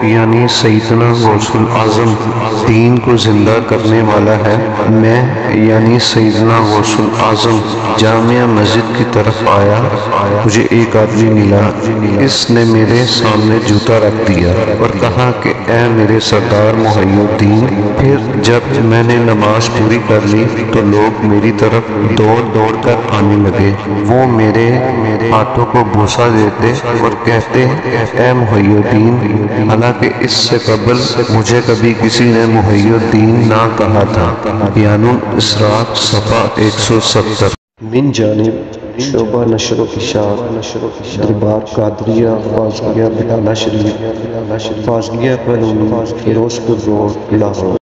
یعنی سیدنا غوث الاعظم دین کو زندہ کرنے والا ہے۔ میں یعنی سیدنا غوث الاعظم جامع مسجد کی طرف آیا، مجھے ایک آدمی ملا، اس نے میرے سامنے جوتا رکھ دیا اور کہا کہ اے میرے سردار محی الدین۔ پھر جب میں نے نماز پوری کر لی تو لوگ میری طرف دوڑ دوڑ کر آنے لگے، وہ میرے ہاتھوں کو بوسہ دیتے اور کہتے اے محی الدین، حالانکہ اس سے قبل مجھے کبھی کسی نے محی الدین نہ کہا تھا۔ یعنی اسراء صفحہ 170۔ من جانب شعبہ نشر و اشاعت دربار قادریہ فاضلیہ بٹالہ شریف، فاضلیہ کالونی، فیروز پور روڈ، لاہور۔